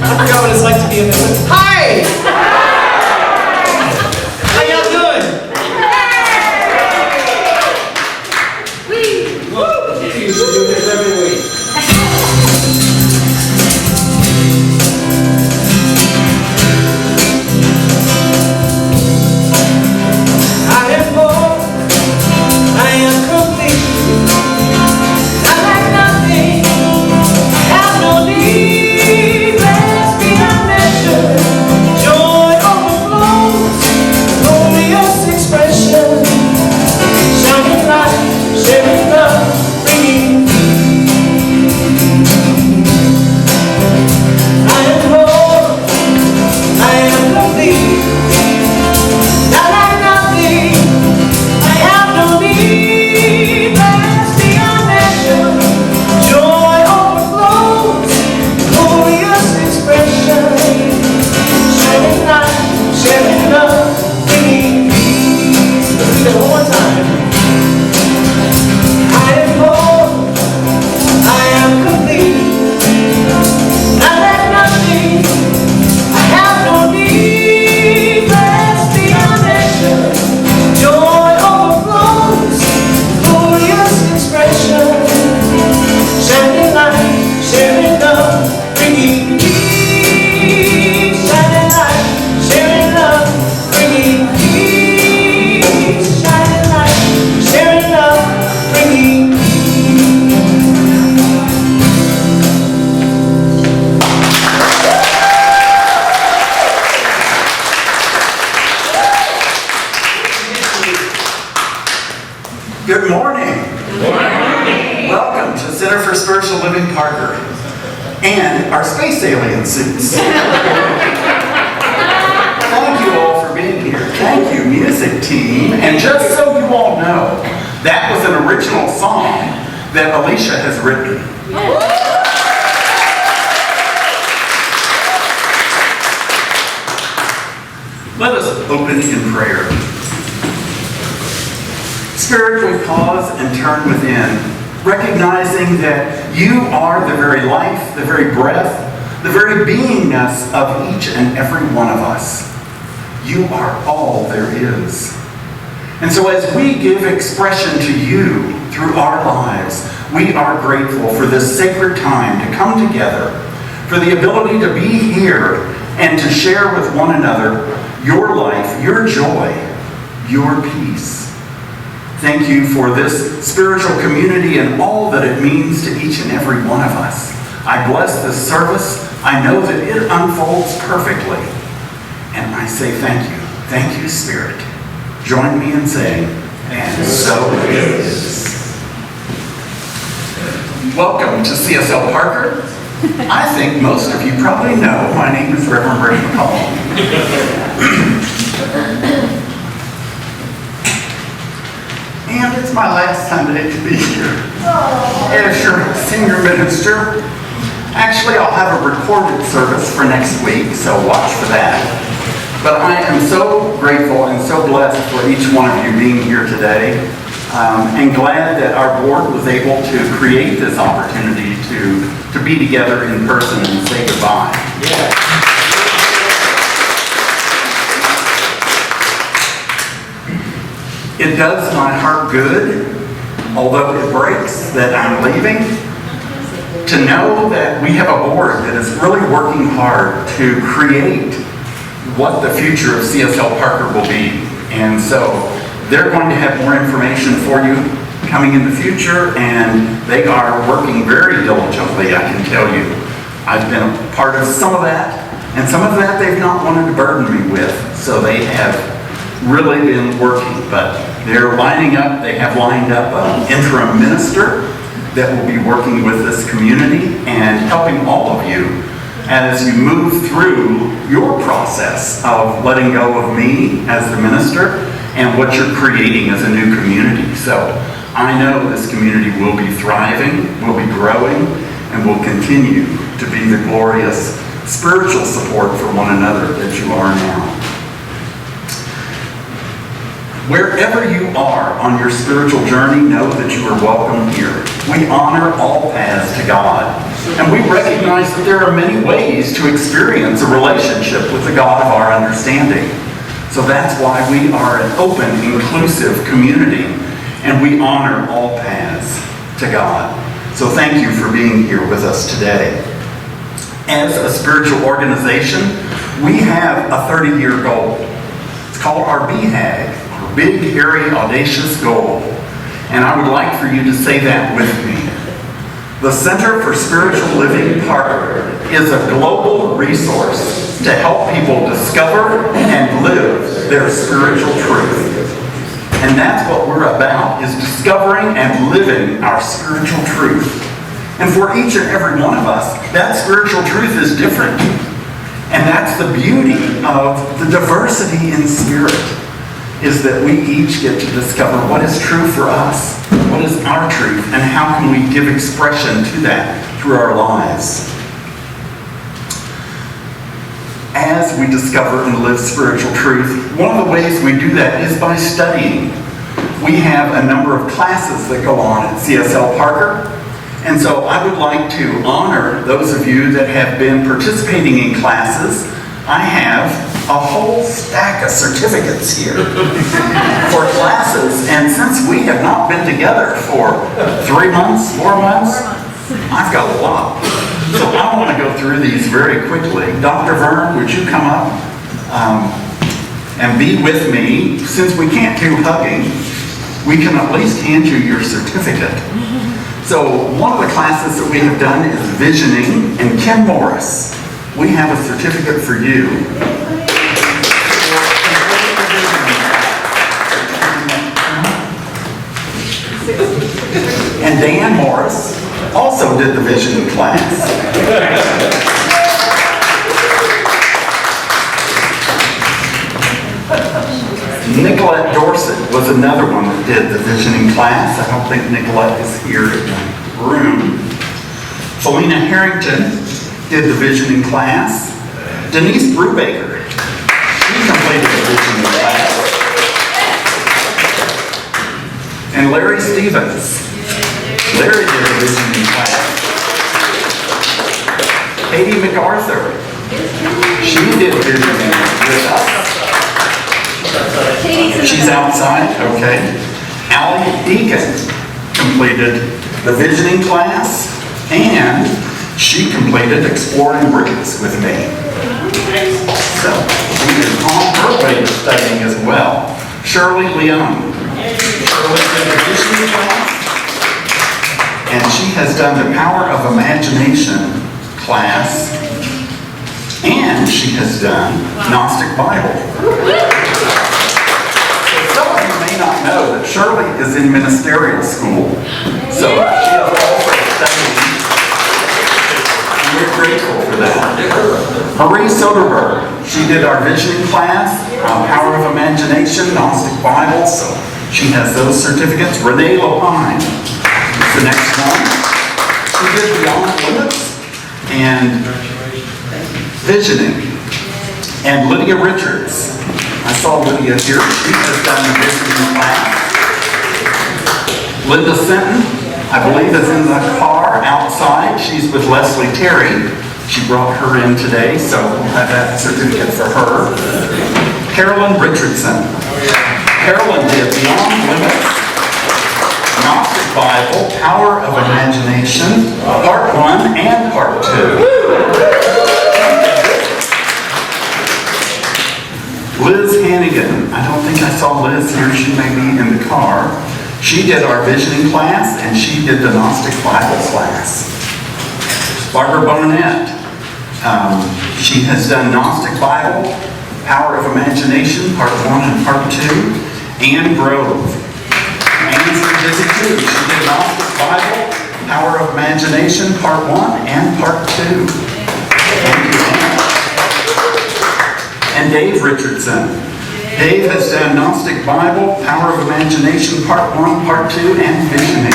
I forgot what it's like to be a member. Hi! How y'all doing? Woo! You used to do this every week. I am born, I am complete. I lack nothing, have no need. Blessed beyond measure, joy overflows, glorious expression, shining light, sharing love, bringing peace. I am whole, I am complete. I lack nothing, I have no need. Blessed beyond measure, joy overflows, glorious expression, shining light, sharing love, bringing peace. Let's do that one more time. I am whole, I am complete. I lack nothing, I have no need. Blessed beyond measure, joy overflows, glorious expression, shining light, sharing love, bringing peace. Shining light, sharing love, bringing peace. Shining light, sharing love, bringing peace. Good morning. Welcome to Center for Spiritual Living Parker and our space alien suits. Thank you all for being here. Thank you, music team. And just so you all know, that was an original song that Alicia has written. Let us open in prayer. Spirit, we pause and turn within, recognizing that you are the very life, the very breath, the very beingness of each and every one of us. You are all there is. And so as we give expression to you through our lives, we are grateful for this sacred time to come together, for the ability to be here and to share with one another your life, your joy, your peace. Thank you for this spiritual community and all that it means to each and every one of us. I bless this service. I know that it unfolds perfectly. And I say thank you. Thank you, Spirit. Join me in saying, and so it is. Welcome to CSL Parker. I think most of you probably know my name is Reverend Ray McCall. And it's my last Sunday to be here as your senior minister. Actually, I'll have a recorded service for next week, so watch for that. But I am so grateful and so blessed for each one of you being here today, and glad that our board was able to create this opportunity to be together in person and say goodbye. Yeah. It does my heart good, although it breaks that I'm leaving, to know that we have a board that is really working hard to create what the future of CSL Parker will be. And so they're going to have more information for you coming in the future, and they are working very diligently, I can tell you. I've been a part of some of that, and some of that they've not wanted to burden me with, so they have really been working, but they're lining up. They have lined up an interim minister that will be working with this community and helping all of you as you move through your process of letting go of me as the minister and what you're creating as a new community. So I know this community will be thriving, will be growing, and will continue to be the glorious spiritual support for one another that you are now. Wherever you are on your spiritual journey, know that you are welcome here. We honor all paths to God, and we recognize that there are many ways to experience a relationship with the God of our understanding. So that's why we are an open, inclusive community, and we honor all paths to God. So thank you for being here with us today. As a spiritual organization, we have a 30-year goal. It's called our BHAG, our Big, Hairy, Audacious Goal. And I would like for you to say that with me. The Center for Spiritual Living Parker is a global resource to help people discover and live their spiritual truth. And that's what we're about, is discovering and living our spiritual truth. And for each and every one of us, that spiritual truth is different. And that's the beauty of the diversity in spirit, is that we each get to discover what is true for us, what is our truth, and how can we give expression to that through our lives. As we discover and live spiritual truth, one of the ways we do that is by studying. We have a number of classes that go on at CSL Parker, and so I would like to honor those of you that have been participating in classes. I have a whole stack of certificates here for classes, and since we have not been together for 3 months, 4 months, I've got a lot. So I want to go through these very quickly. Dr. Vern, would you come up and be with me? Since we can't do hugging, we can at least hand you your certificate. So one of the classes that we have done is visioning, and Kim Morris, we have a certificate for you. And Dan Morris also did the visioning class. Nicolette Dorset was another one that did the visioning class. I don't think Nicolette is here in the room. Felina Harrington did the visioning class. Denise Brubaker, she completed the visioning class. And Larry Stevens, Larry did the visioning class. Katie MacArthur, she did visioning with us. She's outside, okay. Allie Deacon completed the visioning class, and she completed Exploring Roots with me. So she is on her way to studying as well. Shirley Leung. Shirley did the visioning class, and she has done the Power of Imagination class, and she has done Gnostic Bible. Some of you may not know that Shirley is in ministerial school, so she is also studying, and we're grateful for that. Marie Soderberg, she did our visioning class, Power of Imagination, Gnostic Bible, so she has those certificates. Renee Lopine is the next one. She did Beyond Limits and Visioning. And Lydia Richards, I saw Lydia here. She has done the visioning class. Linda Sinton, I believe, is in the car outside. She's with Leslie Terry. She brought her in today, so we'll have that certificate for her. Carolyn Richardson. Carolyn did Beyond Limits, Gnostic Bible, Power of Imagination, Part 1 and Part 2. Liz Hannigan, I don't think I saw Liz here, she may be in the car. She did our visioning class, and she did the Gnostic Bible class. Barbara Bonnet, she has done Gnostic Bible, Power of Imagination, Part 1 and Part 2. Anne Grove. Anne's been busy too. She did Gnostic Bible, Power of Imagination, Part 1 and Part 2. Thank you, Anne. And Dave Richardson. Dave has done Gnostic Bible, Power of Imagination, Part 1, Part 2, and Visioning.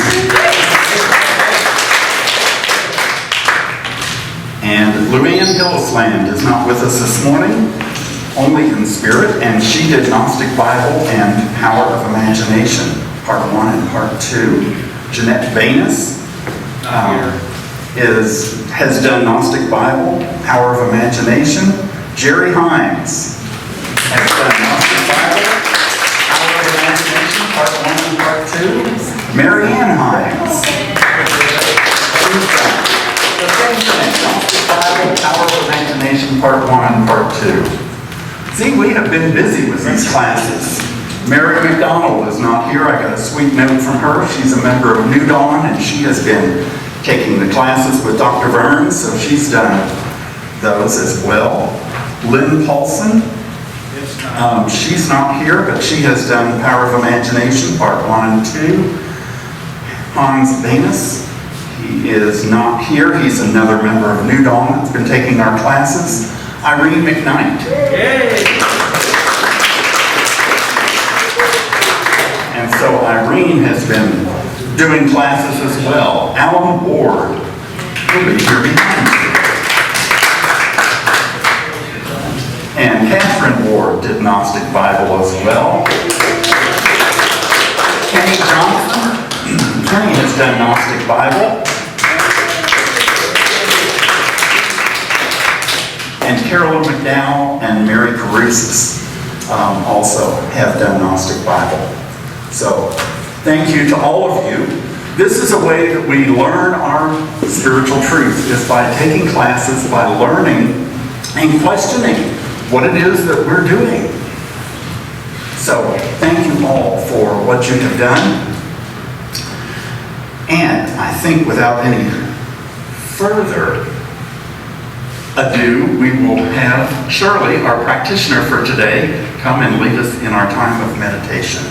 And Luann Hillisland is not with us this morning. only in spirit, and she did Gnostic Bible and Power of Imagination, Part 1 and Part 2. Jeanette Venus has done Gnostic Bible, Power of Imagination. Jerry Hines has done Gnostic Bible, Power of Imagination, Part 1 and Part 2. Mary Ann Hines. The same thing, Gnostic Bible, Power of Imagination, Part 1 and Part 2. See, we have been busy with these classes. Mary McDonald is not here. I got a sweet note from her. She's a member of New Dawn, and she has been taking the classes with Dr. Burns, so she's done those as well. Lynn Paulson, she's not here, but she has done Power of Imagination, Part 1 and 2. Hans Venus, he is not here. He's another member of New Dawn that's been taking our classes. Irene McKnight. Yay! And so Irene has been doing classes as well. Alan Ward will be here behind you. And Catherine Ward did Gnostic Bible as well. Kenny Johnson. Kenny has done Gnostic Bible. And Carolyn McDowell and Mary Carusis also have done Gnostic Bible. So, thank you to all of you. This is a way that we learn our spiritual truth, is by taking classes, by learning and questioning what it is that we're doing. So, thank you all for what you have done. And I think without any further ado, we will have Shirley, our practitioner for today, come and lead us in our time of meditation.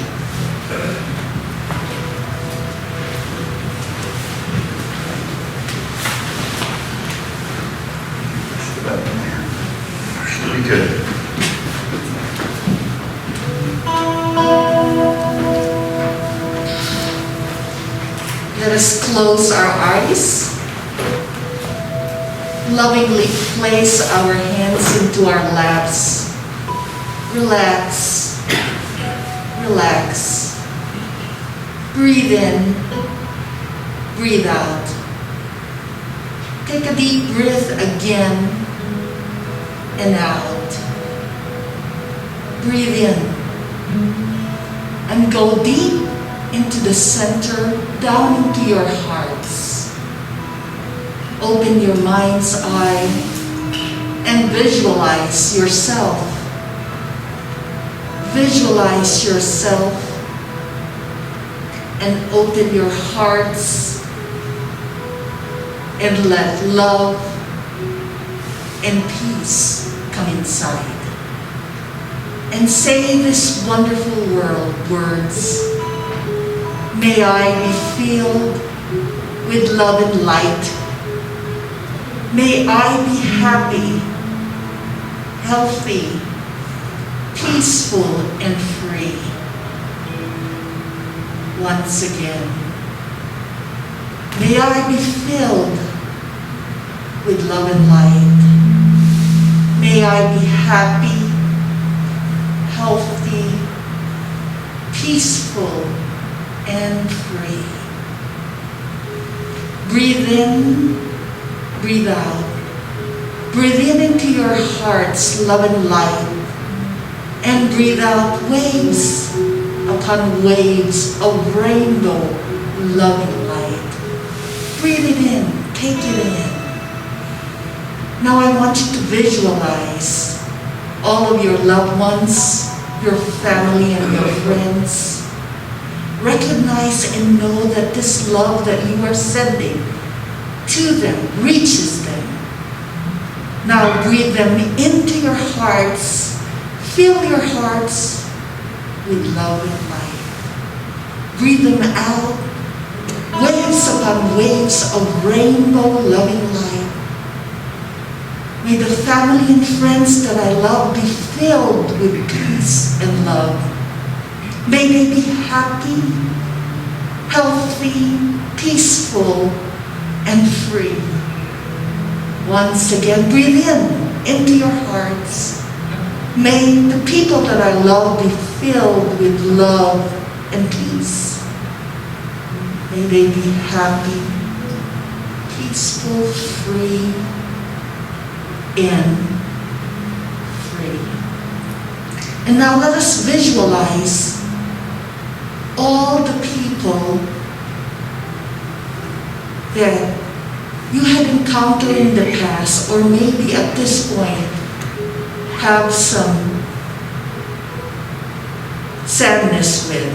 Should be good. Let us close our eyes. Lovingly place our hands into our laps. Relax. Relax. Breathe in. Breathe out. Take a deep breath again and out. Breathe in. And go deep into the center, down into your hearts. Open your mind's eye and visualize yourself. Visualize yourself and open your hearts and let love and peace come inside. And say these wonderful words. May I be filled with love and light. May I be happy, healthy, peaceful, and free. Once again, may I be filled with love and light. May I be happy, healthy, peaceful, and free. Breathe in, breathe out. Breathe in into your heart's love and light, and breathe out waves upon waves of rainbow love and light. Breathe it in, take it in. Now I want you to visualize all of your loved ones, your family and your friends. Recognize and know that this love that you are sending to them reaches them. Now breathe them into your hearts. Fill your hearts with love and light. Breathe them out. Waves upon waves of rainbow loving light. May the family and friends that I love be filled with peace and love. May they be happy, healthy, peaceful, and free. Once again, breathe in into your hearts May the people that I love be filled with love and peace. May they be happy, peaceful, free, and free. And now let us visualize all the people that you had encountered in the past, or maybe at this point have some sadness with.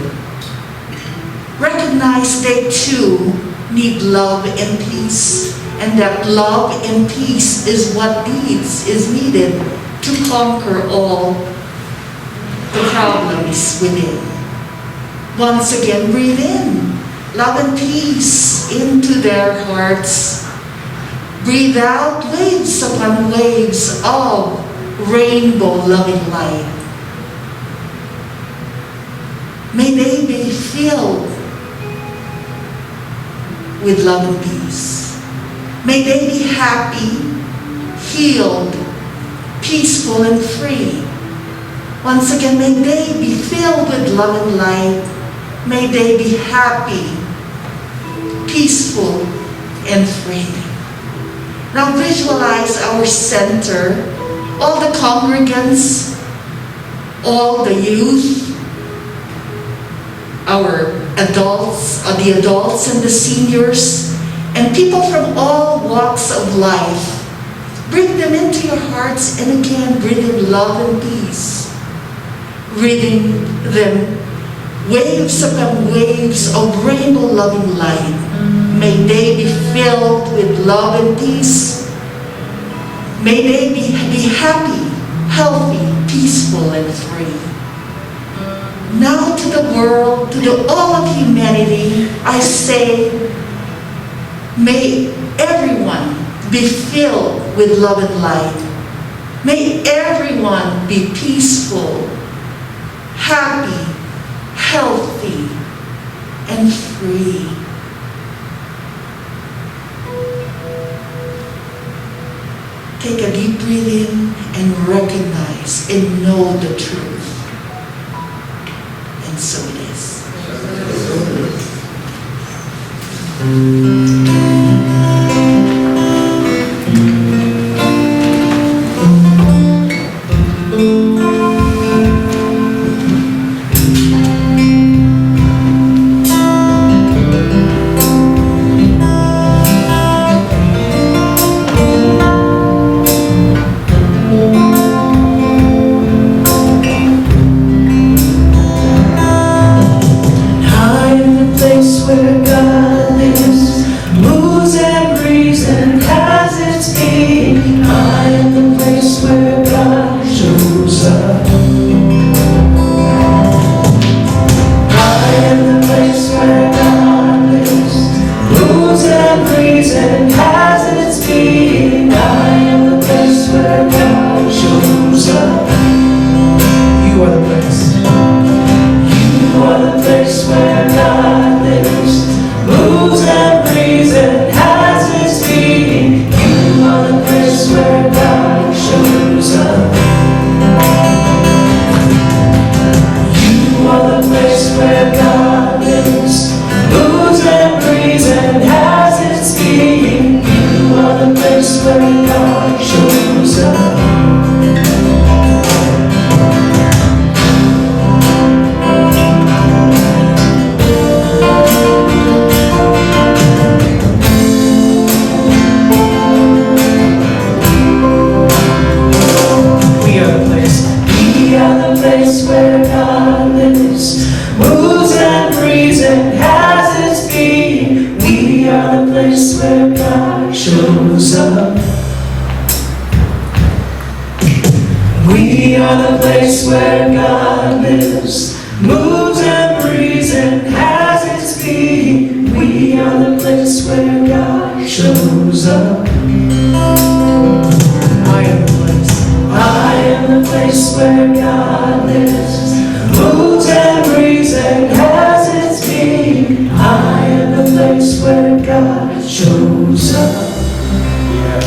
Recognize they too need love and peace, and that love and peace is what is needed to conquer all the problems within. Once again, breathe in love and peace into their hearts. Breathe out waves upon waves of rainbow loving light. May they be filled with love and peace. May they be happy, healed, peaceful, and free. Once again, may they be filled with love and light. May they be happy, peaceful, and free. Now visualize our center, all the congregants, all the youth, our adults, the adults and the seniors, and people from all walks of life. Bring them into your hearts, and again, breathe in love and peace. Breathing them waves upon waves of rainbow loving light. May they be filled with love and peace. May they be happy, healthy, peaceful, and free. Now to the world, to all of humanity, I say, may everyone be filled with love and light. May everyone be peaceful, happy, healthy, and free. Take a deep breath in and recognize and know the truth. And so it is. We are the place where God lives, moves and breathes and has its being. We are the place where God shows up. I am the place. I am the place where God lives, moves and breathes and has its being. I am the place where God shows up. Yeah.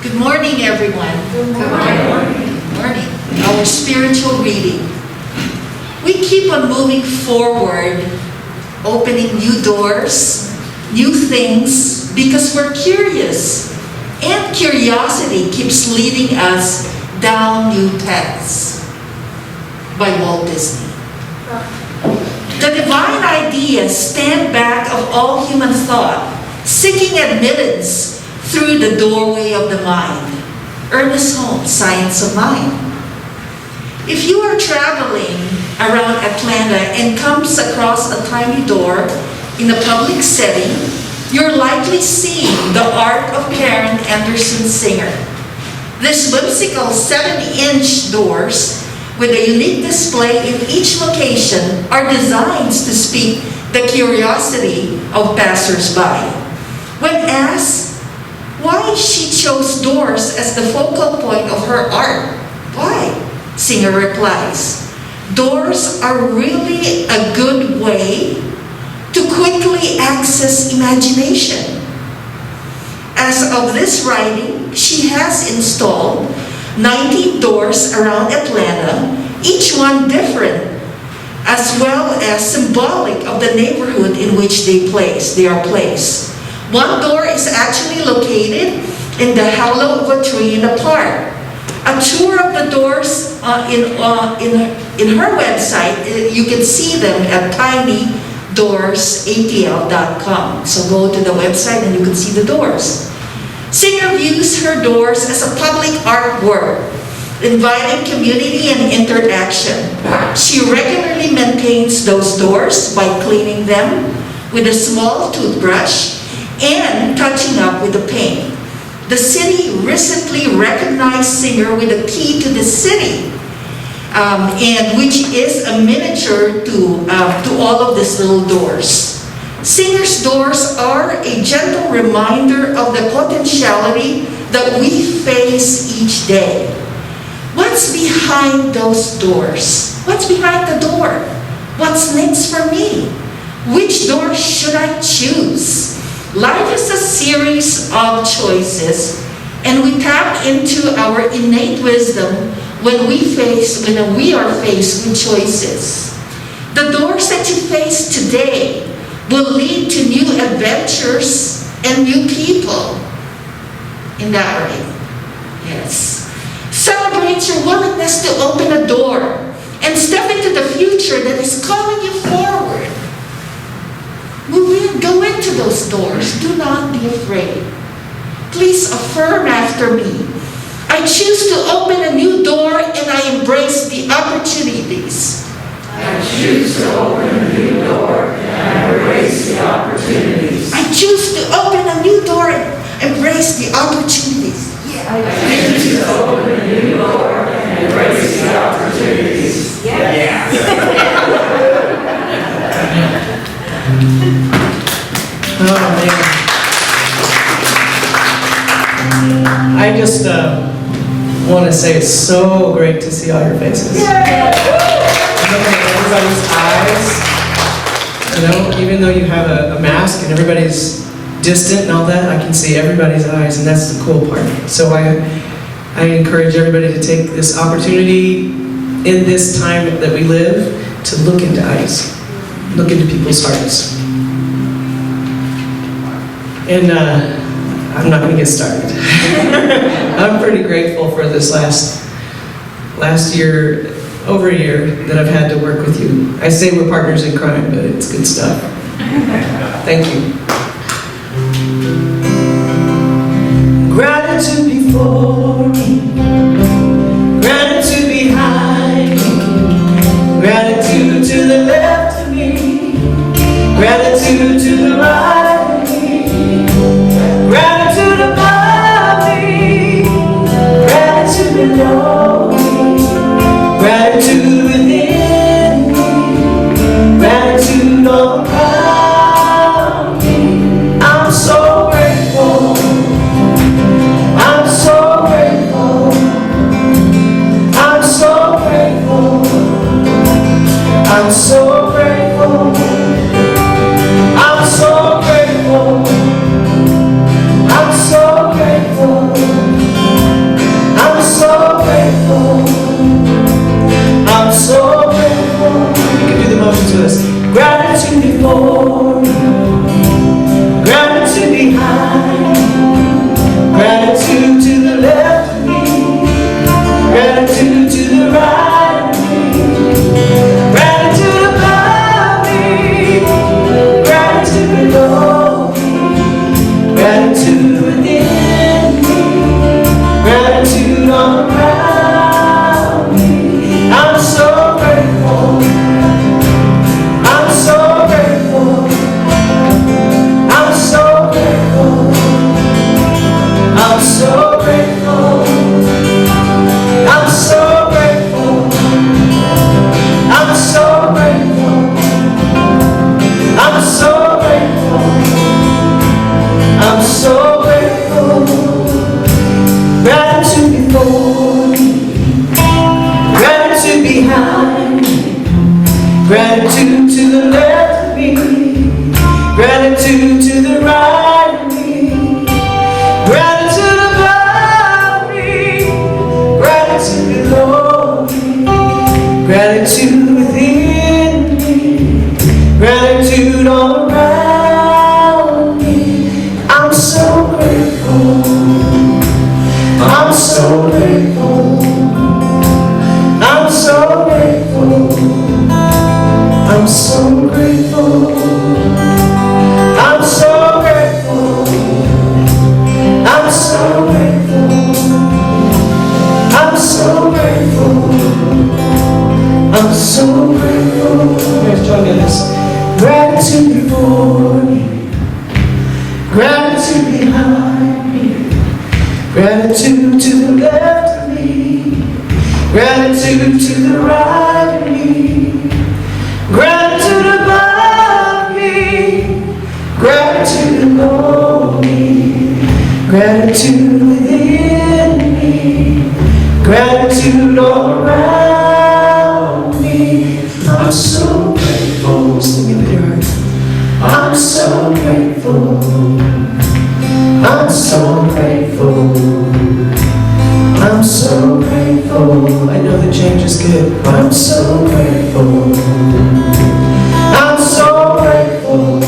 Good morning, everyone. Good morning. Good morning. Our spiritual reading. We keep on moving forward, opening new doors, new things, because we're curious. And curiosity keeps leading us down new paths. By Walt Disney. The divine ideas stand back of all human thought, seeking admittance through the doorway of the mind. Ernest Holmes, Science of Mind. If you are traveling around Atlanta and comes across a tiny door in a public setting, you're likely seeing the art of Karen Anderson Singer. These whimsical 7-inch doors with a unique display in each location are designed to speak the curiosity of passers-by. When asked why she chose doors as the focal point of her art, why? Singer replies, doors are really a good way to quickly access imagination. As of this writing, she has installed 90 doors around Atlanta, each one different, as well as symbolic of the neighborhood in which they are placed. One door is actually located in the hollow of a tree in the park. A tour of the doors in her website, you can see them at tinydoorsatl.com. So go to the website and you can see the doors. Singer views her doors as a public artwork, inviting community and interaction. She regularly maintains those doors by cleaning them with a small toothbrush and touching up with the paint. The city recently recognized Singer with a key to the city, and which is a miniature to all of these little doors. Singer's doors are a gentle reminder of the potentiality that we face each day. What's behind those doors? What's behind the door? What's next for me? Which door should I choose? Life is a series of choices, and we tap into our innate wisdom when we are faced with choices. The doors that you face today will lead to new adventures and new people. In that way, yes. Celebrate your willingness to open a door and step into the future that is calling you forward. Move in, go into those doors. Do not be afraid. Please affirm after me. I choose to open a new door and I embrace the opportunities. I choose to open a new door and I embrace the opportunities. I choose to open a new door and embrace the opportunities. I choose to open a new door and embrace the opportunities. Yeah. Oh, man. I just want to say it's so great to see all your faces. Look at everybody's eyes. Even though you have a mask and everybody's distant and all that, I can see everybody's eyes, and that's the cool part. So I encourage everybody to take this opportunity in this time that we live to look into eyes, look into people's hearts. And I'm not going to get started. I'm pretty grateful for this last year, over a year, that I've had to work with you. I say we're partners in crime, but it's good stuff. Thank you. Gratitude before me, gratitude behind me, gratitude to the left of me, gratitude to the right of me, gratitude above me, gratitude below me, gratitude within me, gratitude all around me. I'm so grateful. I'm so grateful. before me, gratitude behind me, gratitude to the left of me, gratitude to the right of me, gratitude above me, gratitude below me, gratitude within me, gratitude all around me. I'm so grateful. Sing it with your heart. I'm so grateful. I'm so grateful. I'm so grateful. I know the change is good. I'm so grateful. I'm so grateful.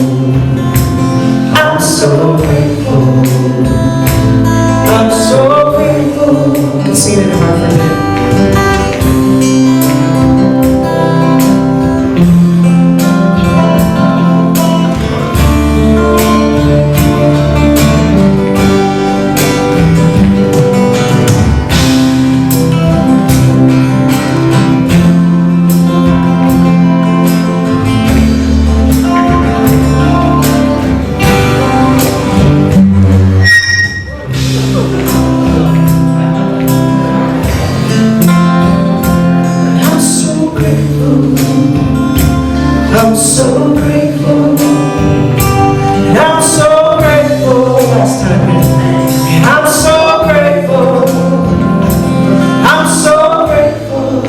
I'm so grateful. I'm so grateful. You can sing it in our friend. I'm so grateful, and I'm so grateful. Last time, and I'm so grateful. I'm so grateful.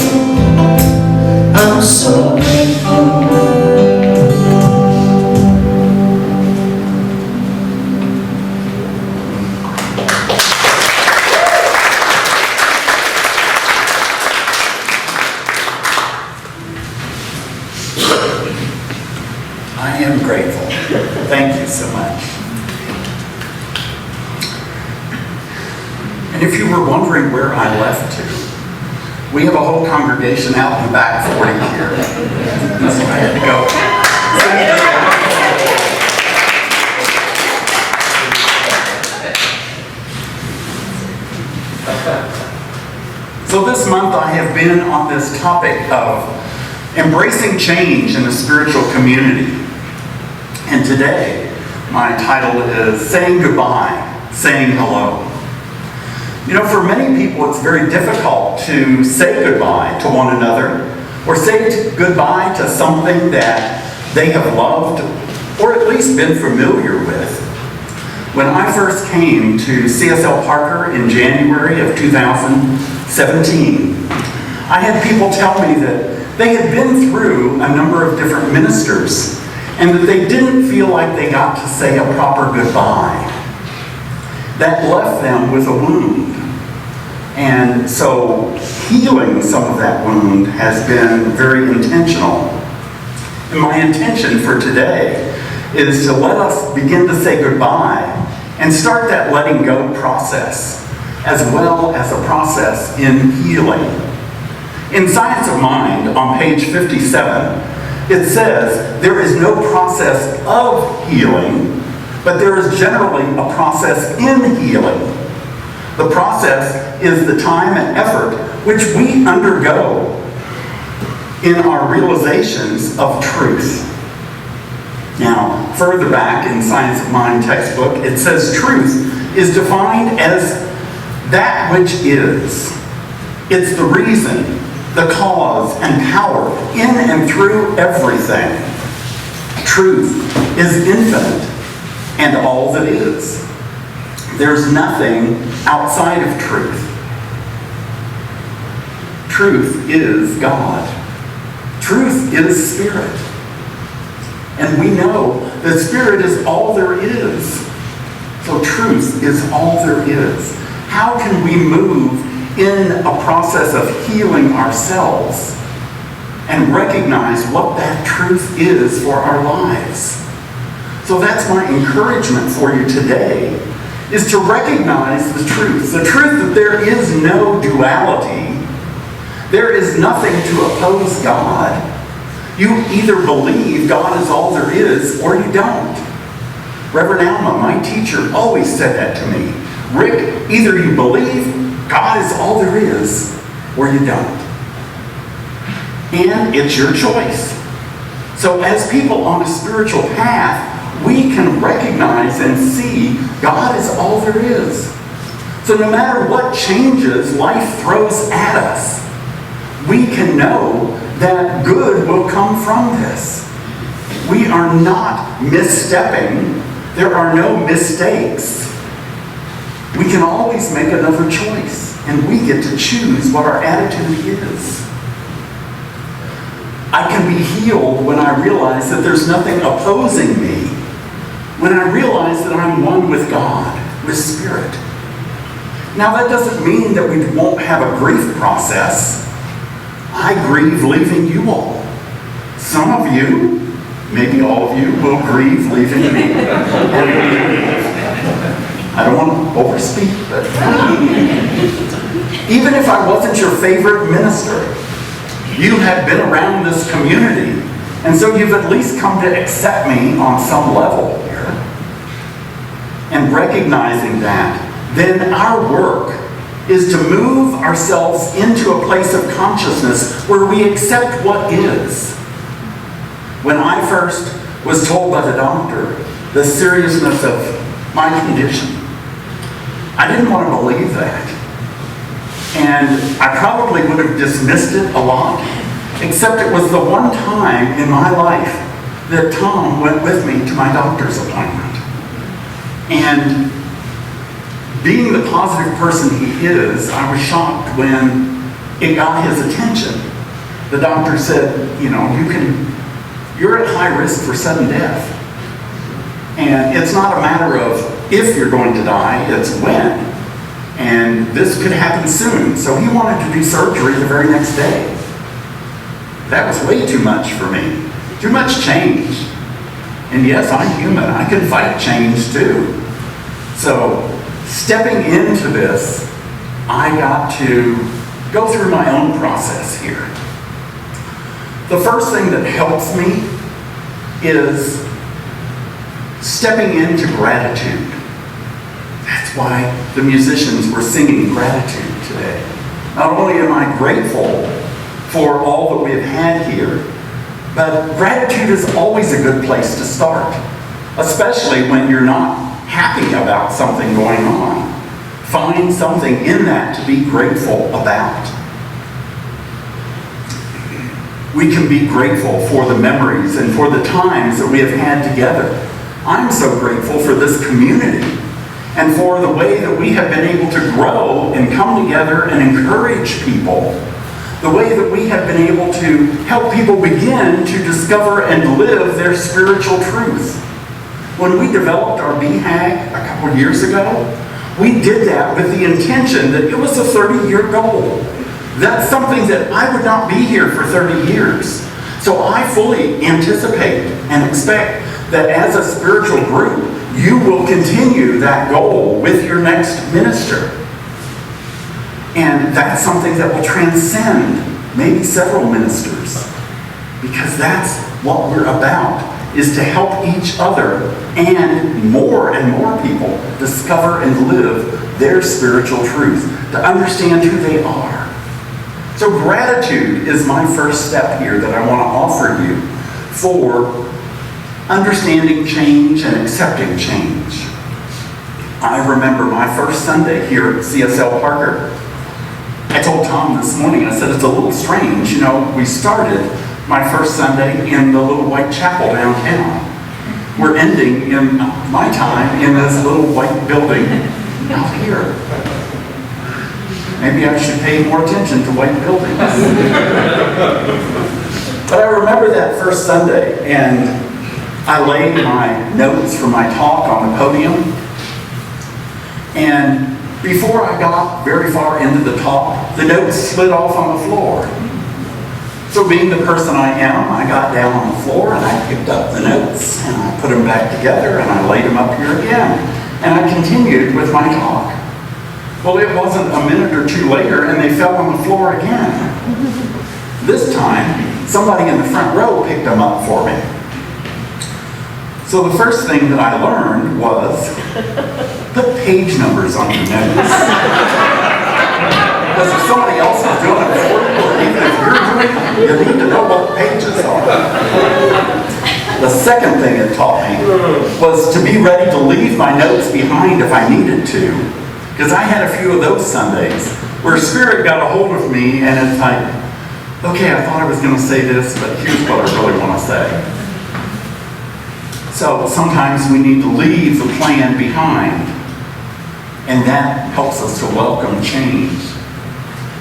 I'm so grateful. I am grateful. Thank you so much. And if you were wondering where I left to, we have a whole congregation out in the back 40 here. That's where I had to go. So this month I have been on this topic of embracing change in the spiritual community. And today, my title is Saying Goodbye, Saying Hello. You know, for many people, it's very difficult to say goodbye to one another or say goodbye to something that they have loved or at least been familiar with. When I first came to CSL Parker in January of 2017, I had people tell me that they had been through a number of different ministers and that they didn't feel like they got to say a proper goodbye. That left them with a wound. And so healing some of that wound has been very intentional. And my intention for today is to let us begin to say goodbye and start that letting go process, as well as a process in healing. In Science of Mind, on page 57, it says, there is no process of healing, but there is generally a process in healing. The process is the time and effort which we undergo in our realizations of truth. Now, further back in Science of Mind textbook, it says truth is defined as that which is. It's the reason, the cause, and power in and through everything. Truth is infinite and all that is. There's nothing outside of truth. Truth is God. Truth is Spirit. And we know that Spirit is all there is. So truth is all there is. How can we move in a process of healing ourselves and recognize what that truth is for our lives? So that's my encouragement for you today, is to recognize the truth that there is no duality. There is nothing to oppose God. You either believe God is all there is or you don't. Reverend Alma, my teacher, always said that to me. Rick, either you believe God is all there is or you don't. And it's your choice. So as people on a spiritual path, we can recognize and see God is all there is. So no matter what changes life throws at us, we can know that good will come from this. We are not misstepping. There are no mistakes. We can always make another choice, and we get to choose what our attitude is. I can be healed when I realize that there's nothing opposing me, when I realize that I'm one with God, with Spirit. Now that doesn't mean that we won't have a grief process. I grieve leaving you all. Some of you, maybe all of you, will grieve leaving me. I don't want to overspeak, but even if I wasn't your favorite minister, you have been around this community, and so you've at least come to accept me on some level here. And recognizing that, then our work is to move ourselves into a place of consciousness where we accept what is. When I first was told by the doctor the seriousness of my condition, I didn't want to believe that. And I probably would have dismissed it a lot, except it was the one time in my life that Tom went with me to my doctor's appointment. And being the positive person he is, I was shocked when it got his attention. The doctor said, you're at high risk for sudden death. And it's not a matter of if you're going to die, it's when. And this could happen soon. So he wanted to do surgery the very next day. That was way too much for me. Too much change. And yes, I'm human. I can fight change too. So stepping into this, I got to go through my own process here. The first thing that helps me is stepping into gratitude. That's why the musicians were singing gratitude today. Not only am I grateful for all that we have had here, but gratitude is always a good place to start, especially when you're not happy about something going on. Find something in that to be grateful about. We can be grateful for the memories and for the times that we have had together. I'm so grateful for this community and for the way that we have been able to grow and come together and encourage people. The way that we have been able to help people begin to discover and live their spiritual truth. When we developed our BHAG a couple of years ago, we did that with the intention that it was a 30-year goal. That's something that I would not be here for 30 years. So I fully anticipate and expect that as a spiritual group, you will continue that goal with your next minister. And that's something that will transcend maybe several ministers. Because that's what we're about, is to help each other and more people discover and live their spiritual truth, to understand who they are. So gratitude is my first step here that I want to offer you for understanding change and accepting change. I remember my first Sunday here at CSL Parker. I told Tom this morning, I said, it's a little strange. We started my first Sunday in the little white chapel downtown. We're ending in my time in this little white building out here. Maybe I should pay more attention to white buildings. But I remember that first Sunday, and I laid my notes for my talk on the podium. And before I got very far into the talk, the notes slid off on the floor. So being the person I am, I got down on the floor and I picked up the notes and I put them back together and I laid them up here again. And I continued with my talk. Well, it wasn't a minute or two later and they fell on the floor again. This time, somebody in the front row picked them up for me. So the first thing that I learned was put page numbers on your notes. Because if somebody else is doing it for you, or even if you're doing it, you need to know what pages are. second thing it taught me was to be ready to leave my notes behind if I needed to. Because I had a few of those Sundays where Spirit got a hold of me and it's like, okay, I thought I was going to say this, but here's what I really want to say. So sometimes we need to leave the plan behind, and that helps us to welcome change.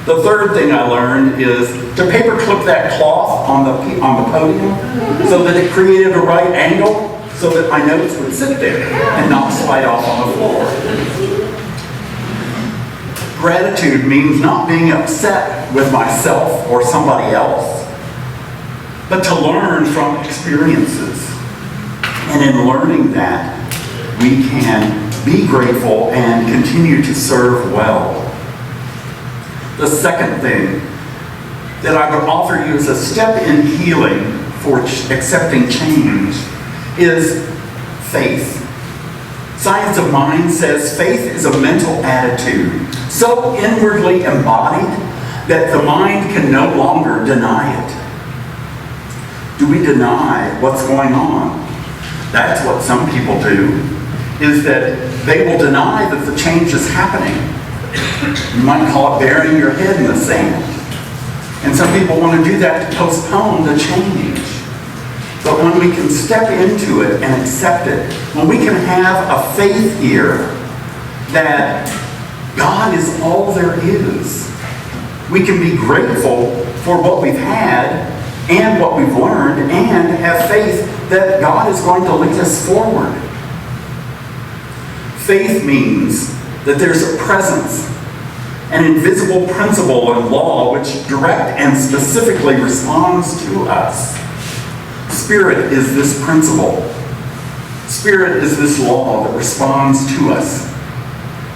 The third thing I learned is to paperclip that cloth on the podium so that it created a right angle so that my notes would sit there and not slide off on the floor. Gratitude means not being upset with myself or somebody else, but to learn from experiences. And in learning that, we can be grateful and continue to serve well. The second thing that I would offer you as a step in healing for accepting change is faith. Science of Mind says faith is a mental attitude so inwardly embodied that the mind can no longer deny it. Do we deny what's going on? That's what some people do, is that they will deny that the change is happening. You might call it burying your head in the sand. And some people want to do that to postpone the change. But when we can step into it and accept it, when we can have a faith here that God is all there is, we can be grateful for what we've had and what we've learned and have faith that God is going to lead us forward. Faith means that there's a presence, an invisible principle and law which direct and specifically responds to us. Spirit is this principle. Spirit is this law that responds to us.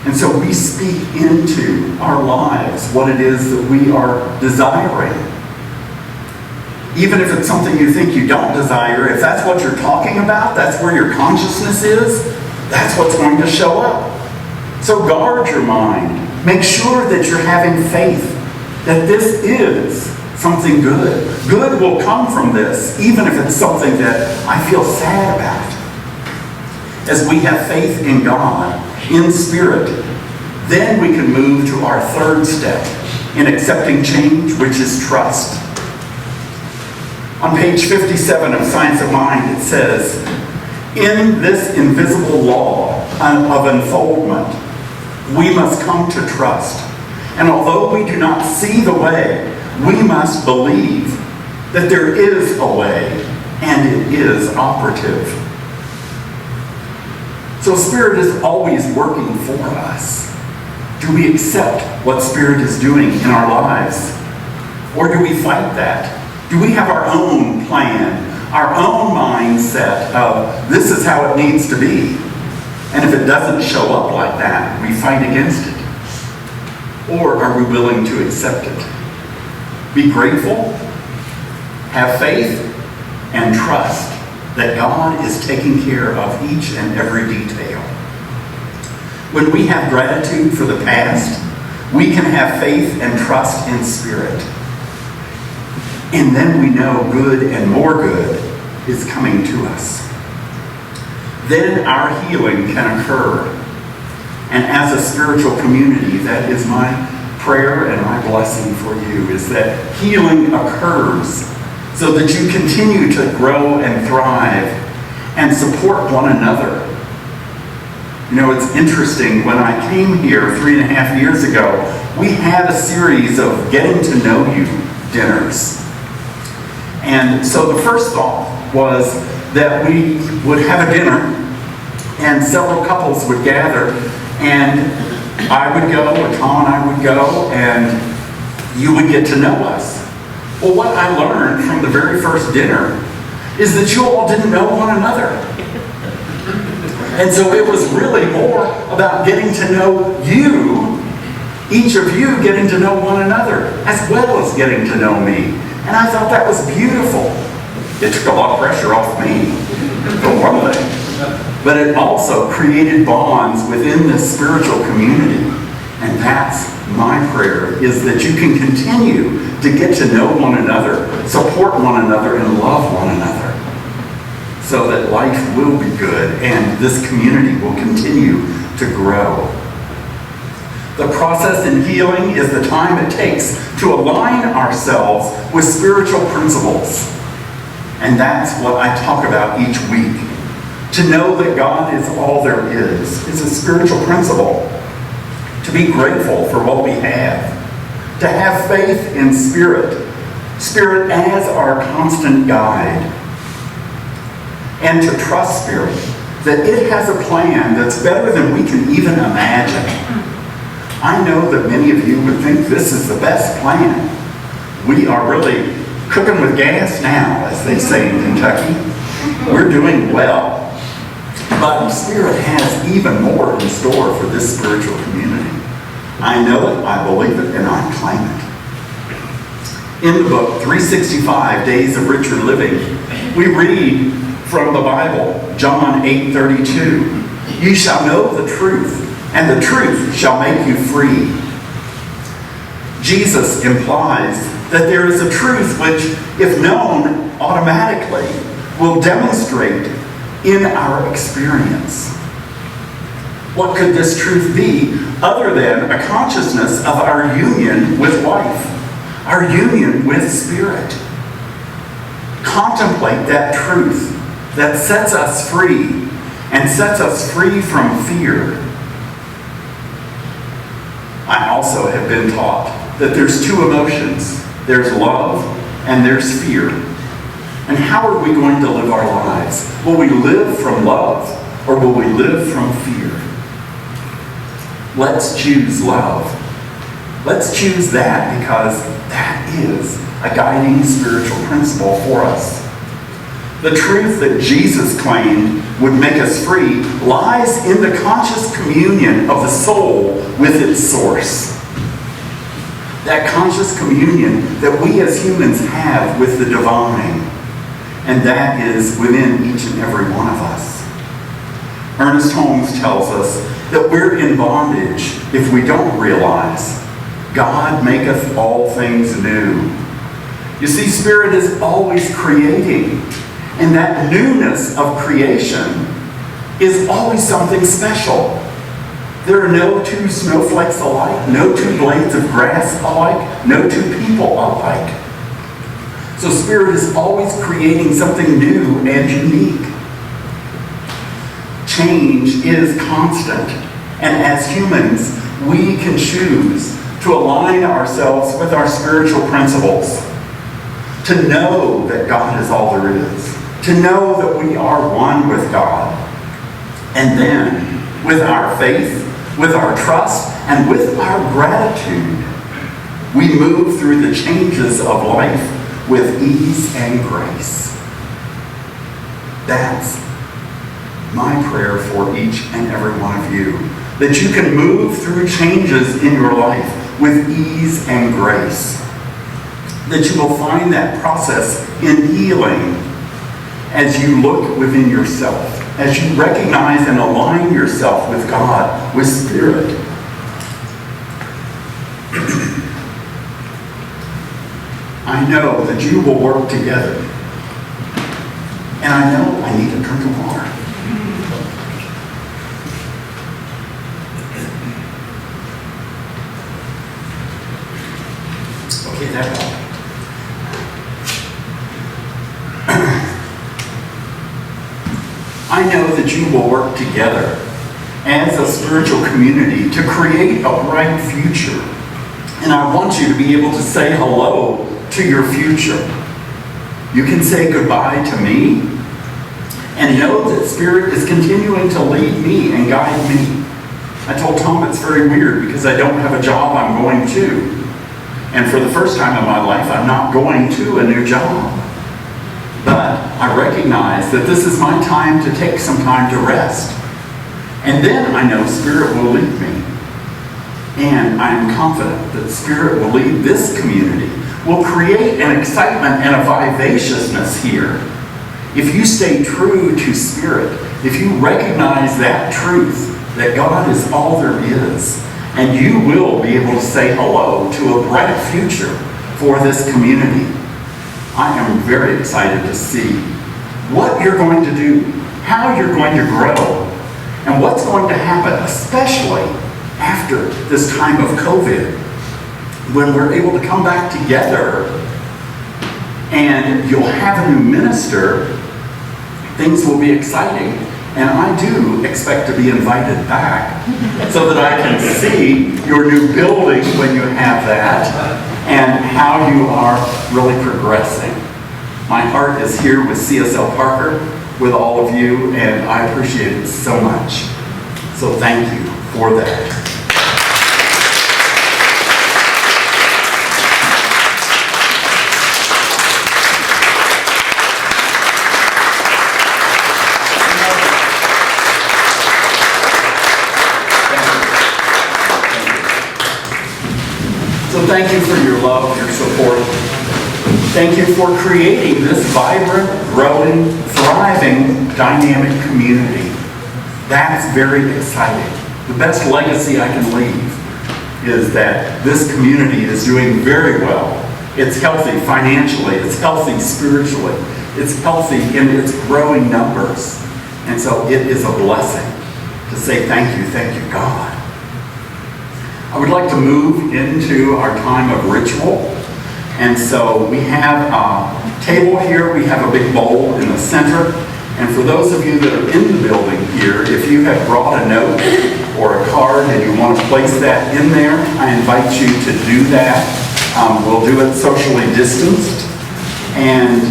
And so we speak into our lives what it is that we are desiring. Even if it's something you think you don't desire, if that's what you're talking about, that's where your consciousness is, that's what's going to show up. So guard your mind. Make sure that you're having faith that this is something good. Good will come from this, even if it's something that I feel sad about. As we have faith in God, in Spirit, then we can move to our third step in accepting change, which is trust. On page 57 of Science of Mind, it says, in this invisible law of unfoldment, we must come to trust. And although we do not see the way, we must believe that there is a way and it is operative. So Spirit is always working for us. Do we accept what Spirit is doing in our lives? Or do we fight that? Do we have our own plan, our own mindset of this is how it needs to be? And if it doesn't show up like that, we fight against it. Or are we willing to accept it? Be grateful, have faith, and trust that God is taking care of each and every detail. When we have gratitude for the past, we can have faith and trust in Spirit. And then we know good and more good is coming to us. Then our healing can occur. And as a spiritual community, that is my prayer and my blessing for you, is that healing occurs so that you continue to grow and thrive and support one another. You know, it's interesting, when I came here 3.5 years ago, we had a series of getting to know you dinners. And so the first thought was that we would have a dinner and several couples would gather and I would go, and Tom and I would go, and you would get to know us. Well, what I learned from the very first dinner is that you all didn't know one another. And so it was really more about getting to know you, each of you getting to know one another, as well as getting to know me. And I thought that was beautiful. It took a lot of pressure off me, for one thing. But it also created bonds within this spiritual community. And that's my prayer, is that you can continue to get to know one another, support one another, and love one another. so that life will be good and this community will continue to grow. The process in healing is the time it takes to align ourselves with spiritual principles. And that's what I talk about each week. To know that God is all there is a spiritual principle. To be grateful for what we have. To have faith in Spirit as our constant guide. And to trust Spirit, that it has a plan that's better than we can even imagine. I know that many of you would think this is the best plan. We are really cooking with gas now, as they say in Kentucky. We're doing well. But Spirit has even more in store for this spiritual community. I know it, I believe it, and I claim it. In the book, 365 Days of Richer Living, we read from the Bible, John 8:32, "You shall know the truth, and the truth shall make you free." Jesus implies that there is a truth which, if known automatically, will demonstrate in our experience. What could this truth be other than a consciousness of our union with life, our union with Spirit? Contemplate that truth that sets us free and sets us free from fear. I also have been taught that there's two emotions. There's love and there's fear. And how are we going to live our lives? Will we live from love or will we live from fear? Let's choose love. Let's choose that because that is a guiding spiritual principle for us. The truth that Jesus claimed would make us free lies in the conscious communion of the soul with its source. That conscious communion that we as humans have with the divine. And that is within each and every one of us. Ernest Holmes tells us that we're in bondage if we don't realize God maketh all things new. You see, Spirit is always creating. And that newness of creation is always something special. There are no two snowflakes alike, no two blades of grass alike, no two people alike. So Spirit is always creating something new and unique. Change is constant. And as humans, we can choose to align ourselves with our spiritual principles. To know that God is all there is. To know that we are one with God. And then, with our faith, with our trust, and with our gratitude, we move through the changes of life with ease and grace. That's my prayer for each and every one of you. That you can move through changes in your life with ease and grace. That you will find that process in healing as you look within yourself, as you recognize and align yourself with God, with Spirit. I know that you will work together. And I know I need a drink of water. Okay, that helped. I know that you will work together as a spiritual community to create a bright future. And I want you to be able to say hello to your future. You can say goodbye to me and know that Spirit is continuing to lead me and guide me. I told Tom it's very weird because I don't have a job I'm going to. And for the first time in my life, I'm not going to a new job. But I recognize that this is my time to take some time to rest. And then I know Spirit will lead me. And I am confident that Spirit will lead this community, will create an excitement and a vivaciousness here. If you stay true to Spirit, if you recognize that truth, that God is all there is, and you will be able to say hello to a bright future for this community. I am very excited to see what you're going to do, how you're going to grow, and what's going to happen, especially after this time of COVID, when we're able to come back together and you'll have a new minister. Things will be exciting, and I do expect to be invited back so that I can see your new building when you have that and how you are really progressing. My heart is here with CSL Parker, with all of you, and I appreciate it so much. So thank you for that. So thank you for your love, your support. Thank you for creating this vibrant, growing, thriving, dynamic community. That's very exciting. The best legacy I can leave is that this community is doing very well. It's healthy financially, it's healthy spiritually, it's healthy in its growing numbers. And so it is a blessing to say thank you, God. I would like to move into our time of ritual. And so we have a table here, we have a big bowl in the center. And for those of you that are in the building here, if you have brought a note or a card and you want to place that in there, I invite you to do that. We'll do it socially distanced. And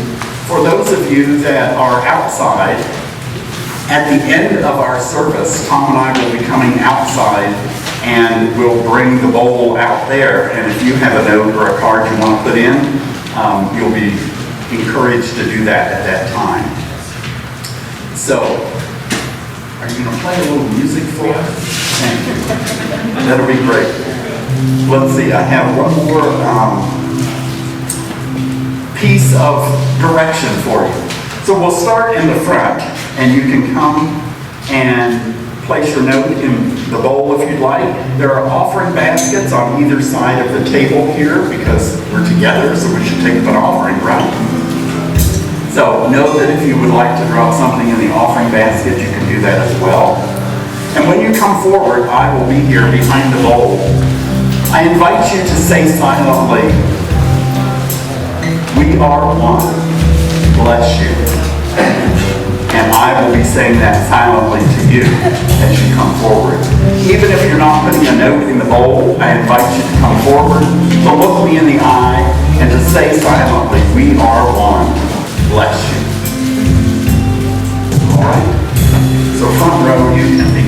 for those of you that are outside, at the end of our service, Tom and I will be coming outside and we'll bring the bowl out there. And if you have a note or a card you want to put in, you'll be encouraged to do that at that time. So, are you going to play a little music for us? Thank you. That'll be great. Let's see, I have one more piece of direction for you. So we'll start in the front, and you can come and place your note in the bowl if you'd like. There are offering baskets on either side of the table here because we're together, so we should take up an offering, right? So know that if you would like to drop something in the offering basket, you can do that as well. And when you come forward, I will be here behind the bowl. I invite you to say silently, "We are one. Bless you." And I will be saying that silently to you as you come forward. Even if you're not putting a note in the bowl, I invite you to come forward, to look me in the eye, and to say silently, "We are one. Bless you." All right? So front row, you can begin.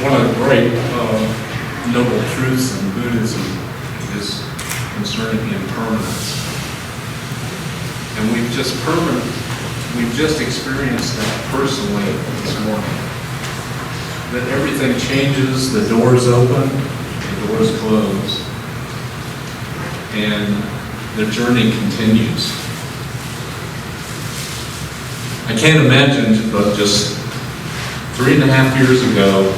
one of the great noble truths in Buddhism is concerning impermanence. And we've just experienced that personally this morning. That everything changes, the doors open, the doors close, and the journey continues. I can't imagine, but just 3.5 years ago,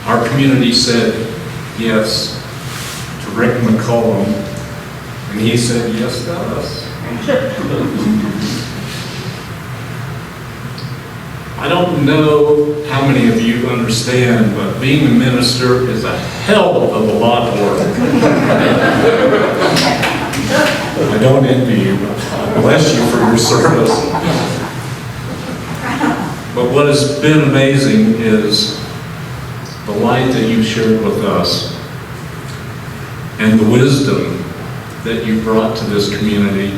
our community said yes to Rick McCollum, and he said yes to us. I don't know how many of you understand, but being a minister is a hell of a lot of work. I don't envy you, but I bless you for your service. But what has been amazing is the light that you shared with us and the wisdom that you brought to this community,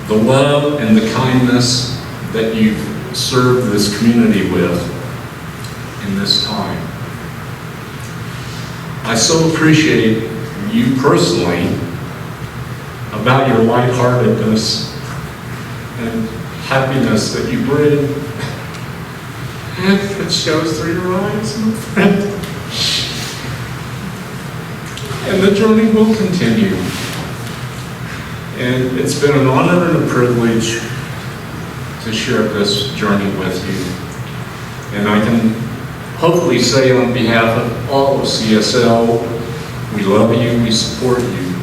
the love and the kindness that you've served this community with in this time. I so appreciate you personally about your lightheartedness and happiness that you bring. And it shows through your eyes, my friend. And the journey will continue. And it's been an honor and a privilege to share this journey with you. And I can hopefully say on behalf of all of CSL, we love you, we support you.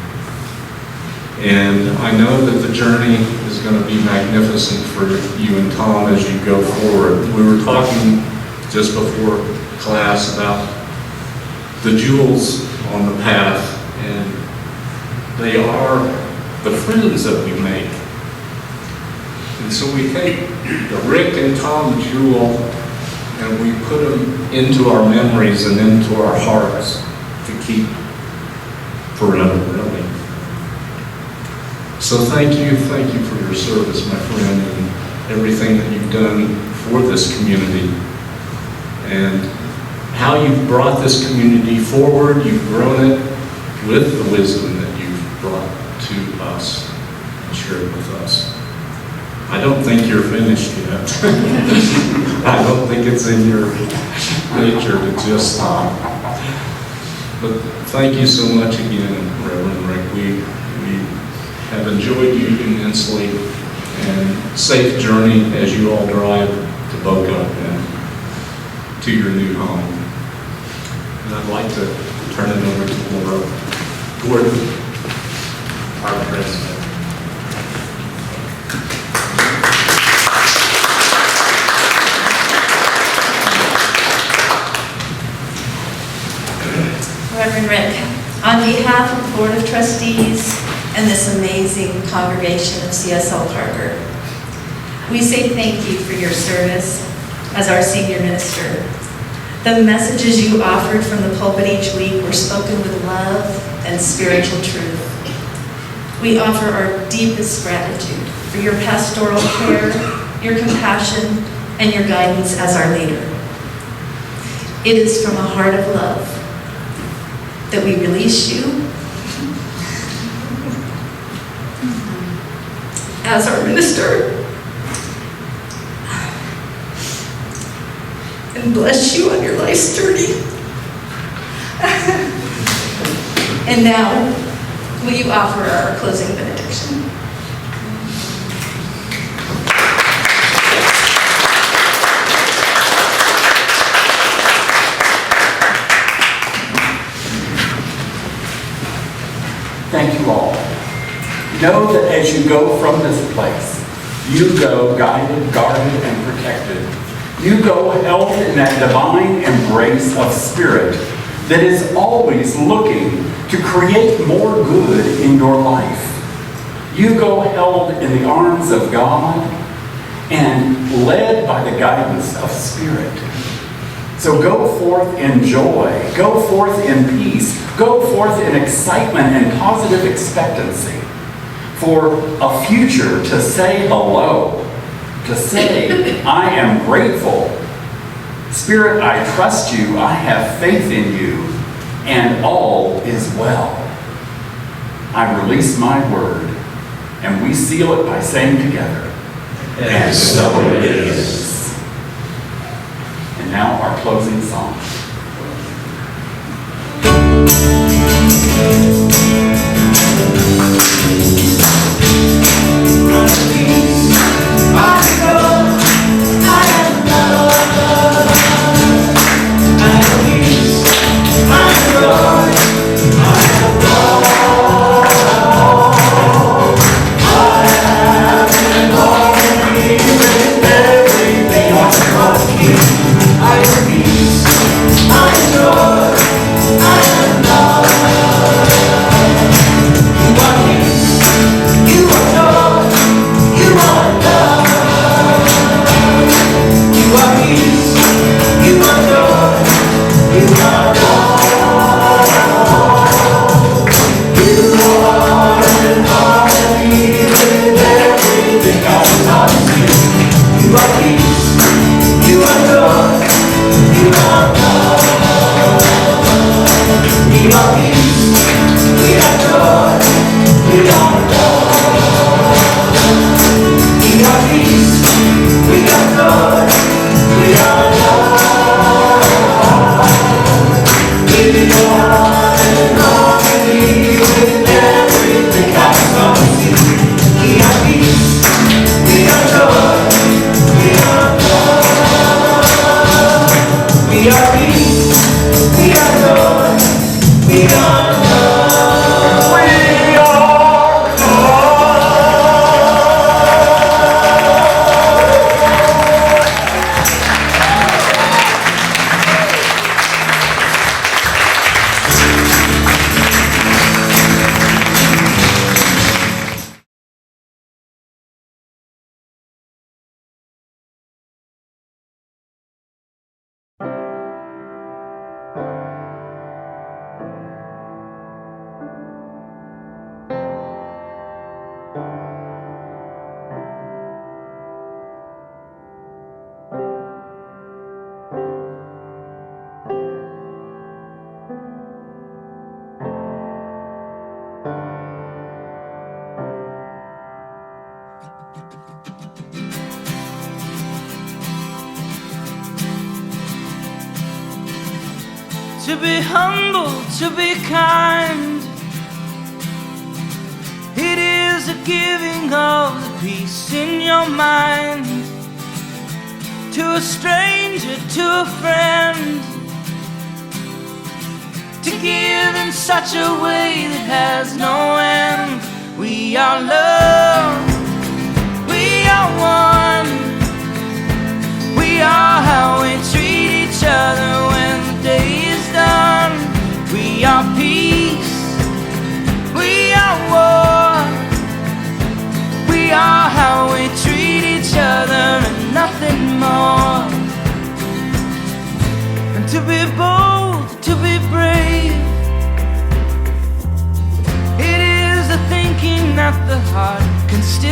And I know that the journey is going to be magnificent for you and Tom as you go forward. We were talking just before class about the jewels on the path, and they are the friends that we make. And so we take the Rick and Tom jewel and we put them into our memories and into our hearts to keep forever, really. So thank you for your service, my friend, and everything that you've done for this community, and how you've brought this community forward. You've grown it with the wisdom that you've brought to us and shared with us. I don't think you're finished yet. I don't think it's in your nature to just stop. But thank you so much again, Reverend Rick. We have enjoyed you immensely, and safe journey as you all drive to Boca and to your new home. And I'd like to turn it over to Laura Gordon, our president. Reverend Rick, on behalf of the Board of Trustees and this amazing congregation of CSL Parker, we say thank you for your service as our senior minister. The messages you offered from the pulpit each week were spoken with love and spiritual truth. We offer our deepest gratitude for your pastoral care, your compassion, and your guidance as our leader. It is from a heart of love that we release you as our minister and bless you on your life's journey. And now, will you offer our closing benediction? Thank you all. Know that as you go from this place, you go guided, guarded, and protected. You go held in that divine embrace of spirit that is always looking to create more good in your life. You go held in the arms of God and led by the guidance of spirit. So go forth in joy, go forth in peace, go forth in excitement and positive expectancy for a future to say hello, to say, I am grateful Spirit, I trust you, I have faith in you, and all is well. I release my word, and we seal it by saying together, And so it is. And now our closing song. To be humble, to be kind, it is the giving of the peace in your mind. To a stranger, to a friend, to give in such a way that has no end. We are love, we are one, we are how we treat each other when the day is done. We are peace, we are war, we are how we treat each other and nothing more. And to be bold, to be brave, it is the thinking that the heart can still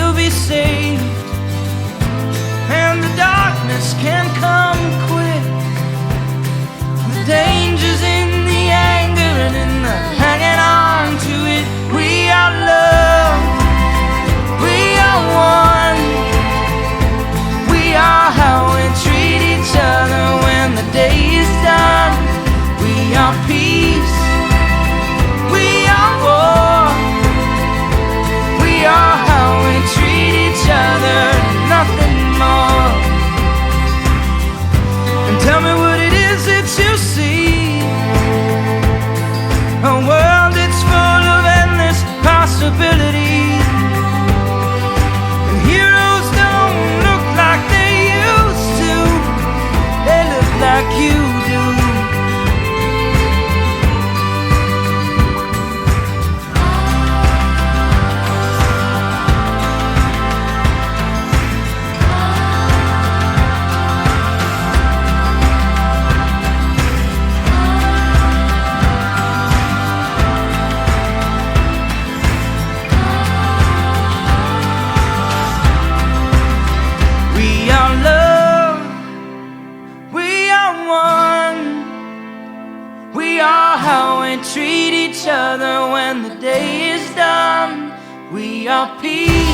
treat each other when the day is done. We are peace.